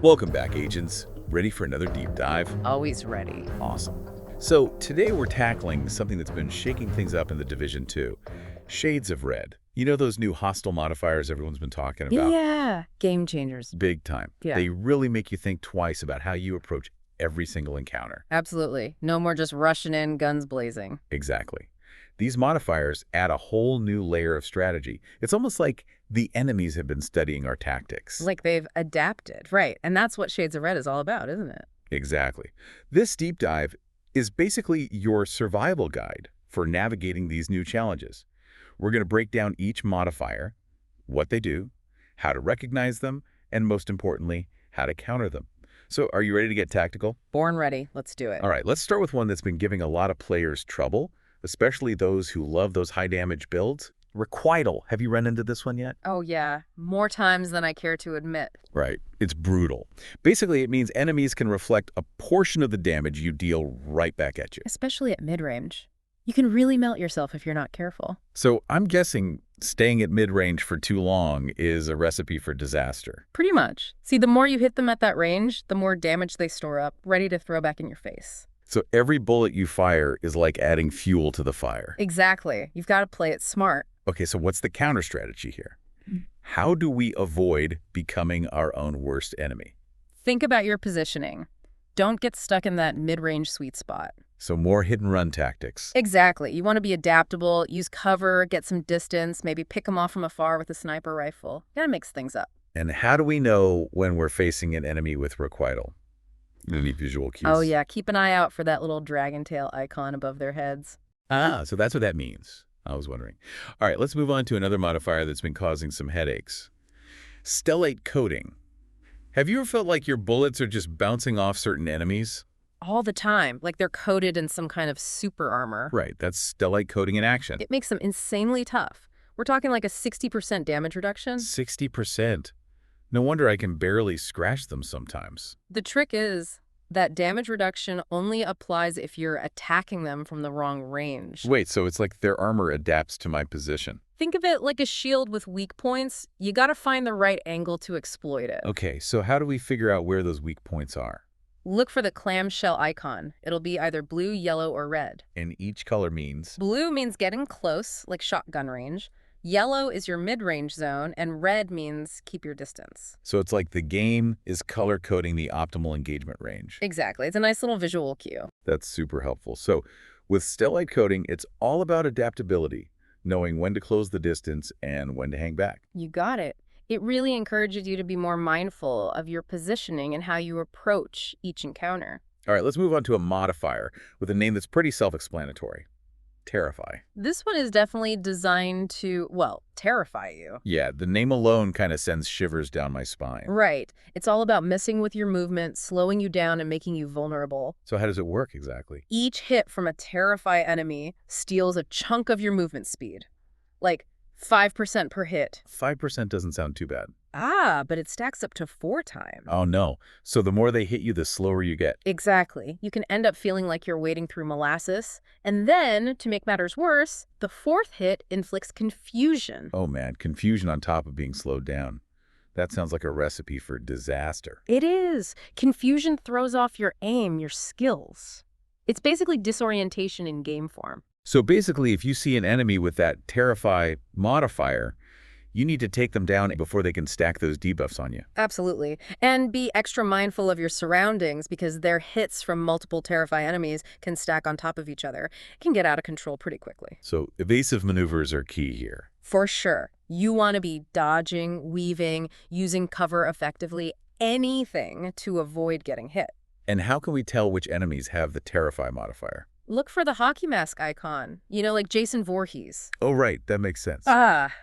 Welcome back, agents. Ready for another deep dive? Always ready. Awesome. So today we're tackling something that's been shaking things up in the Division 2. Shades of Red. You know those new hostile modifiers everyone's been talking about? Yeah, game changers. Big time. Yeah. They really make you think twice about how you approach every single encounter. Absolutely. No more just rushing in, guns blazing. Exactly. These modifiers add a whole new layer of strategy. It's almost like the enemies have been studying our tactics. Like they've adapted. Right. And that's what Shades of Red is all about, isn't it? Exactly. This deep dive is basically your survival guide for navigating these new challenges. We're going to break down each modifier, what they do, how to recognize them, and most importantly, how to counter them. So are you ready to get tactical? Born ready. Let's do it. All right, let's start with one that's been giving a lot of players trouble, especially those who love those high damage builds. Requital. Have you run into this one yet? Oh, yeah. More times than I care to admit. Right. It's brutal. Basically, it means enemies can reflect a portion of the damage you deal right back at you. Especially at mid-range. You can really melt yourself if you're not careful. So I'm guessing staying at mid-range for too long is a recipe for disaster. Pretty much. See, the more you hit them at that range, the more damage they store up, ready to throw back in your face. So every bullet you fire is like adding fuel to the fire. Exactly. You've got to play it smart. Okay, so what's the counter strategy here? How do we avoid becoming our own worst enemy? Think about your positioning. Don't get stuck in that mid-range sweet spot. So more hit-and-run tactics. Exactly. You want to be adaptable, use cover, get some distance, maybe pick them off from afar with a sniper rifle. Gotta mix things up. And how do we know when we're facing an enemy with requital? Any visual cues? Oh, yeah. Keep an eye out for that little dragon tail icon above their heads. Ah, so that's what that means. I was wondering. All right, let's move on to another modifier that's been causing some headaches. Stell Cating. Have you ever felt like your bullets are just bouncing off certain enemies? All the time, like they're coated in some kind of super armor. Right, that's Stell Cating in action. It makes them insanely tough. We're talking like a 60% damage reduction. 60%. No wonder I can barely scratch them sometimes. The trick is that damage reduction only applies if you're attacking them from the wrong range. Wait, so it's like their armor adapts to my position. Think of it like a shield with weak points. You gotta find the right angle to exploit it. Okay, so how do we figure out where those weak points are? Look for the clamshell icon. It'll be either blue, yellow, or red. And each color means? Blue means getting close, like shotgun range. Yellow is your mid-range zone, and red means keep your distance. So it's like the game is color-coding the optimal engagement range. Exactly. It's a nice little visual cue. That's super helpful. So with Stell Cating, it's all about adaptability, knowing when to close the distance and when to hang back. You got it. It really encourages you to be more mindful of your positioning and how you approach each encounter. All right, let's move on to a modifier with a name that's pretty self-explanatory. Terrify. This one is definitely designed to, well, terrify you. Yeah, the name alone kind of sends shivers down my spine. Right. It's all about messing with your movement, slowing you down, and making you vulnerable. So how does it work exactly? Each hit from a terrify enemy steals a chunk of your movement speed. Like 5% per hit. 5% doesn't sound too bad. Ah, but it stacks up to 4 times. Oh no. So the more they hit you, the slower you get. Exactly. You can end up feeling like you're wading through molasses. And then, to make matters worse, the 4th hit inflicts confusion. Oh man, confusion on top of being slowed down. That sounds like a recipe for disaster. It is. Confusion throws off your aim, your skills. It's basically disorientation in game form. So basically, if you see an enemy with that Terrify modifier, you need to take them down before they can stack those debuffs on you. Absolutely. And be extra mindful of your surroundings because their hits from multiple Terrify enemies can stack on top of each other. It can get out of control pretty quickly. So evasive maneuvers are key here. For sure. You want to be dodging, weaving, using cover effectively, anything to avoid getting hit. And how can we tell which enemies have the Terrify modifier? Look for the hockey mask icon. You know, like Jason Voorhees. Oh, right. That makes sense. Ah.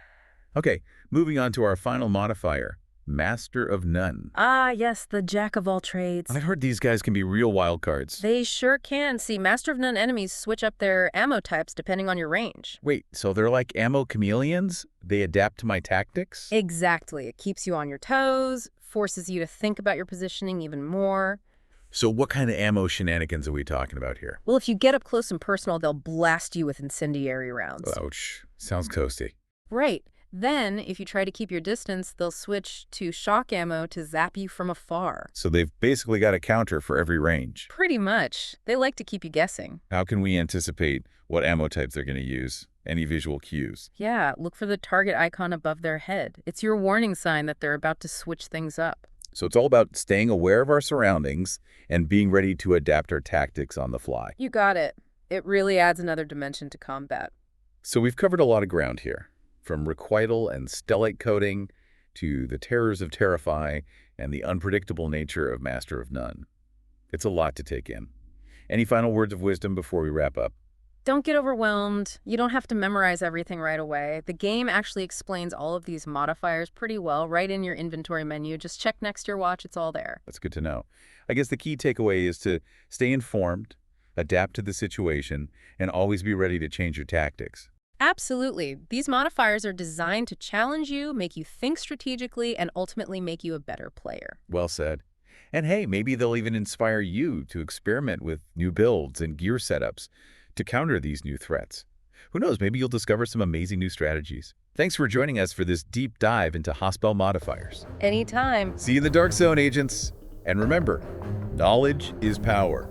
Okay, moving on to our final modifier, Master of None. Ah, yes, the jack of all trades. I've heard these guys can be real wild cards. They sure can. See, Master of None enemies switch up their ammo types depending on your range. Wait, so they're like ammo chameleons? They adapt to my tactics? Exactly. It keeps you on your toes, forces you to think about your positioning even more. So what kind of ammo shenanigans are we talking about here? Well, if you get up close and personal, they'll blast you with incendiary rounds. Ouch. Sounds toasty. Right. Then, if you try to keep your distance, they'll switch to shock ammo to zap you from afar. So they've basically got a counter for every range. Pretty much. They like to keep you guessing. How can we anticipate what ammo types they're going to use? Any visual cues? Yeah, look for the target icon above their head. It's your warning sign that they're about to switch things up. So it's all about staying aware of our surroundings and being ready to adapt our tactics on the fly. You got it. It really adds another dimension to combat. So we've covered a lot of ground here, from requital and stellate coding to the terrors of Terrify and the unpredictable nature of Master of None. It's a lot to take in. Any final words of wisdom before we wrap up? Don't get overwhelmed. You don't have to memorize everything right away. The game actually explains all of these modifiers pretty well right in your inventory menu. Just check next to your watch. It's all there. That's good to know. I guess the key takeaway is to stay informed, adapt to the situation, and always be ready to change your tactics. Absolutely. These modifiers are designed to challenge you, make you think strategically, and ultimately make you a better player. Well said. And hey, maybe they'll even inspire you to experiment with new builds and gear setups to counter these new threats. Who knows, maybe you'll discover some amazing new strategies. Thanks for joining us for this deep dive into Hospel modifiers. Anytime. See you in the Dark Zone, agents. And remember, knowledge is power.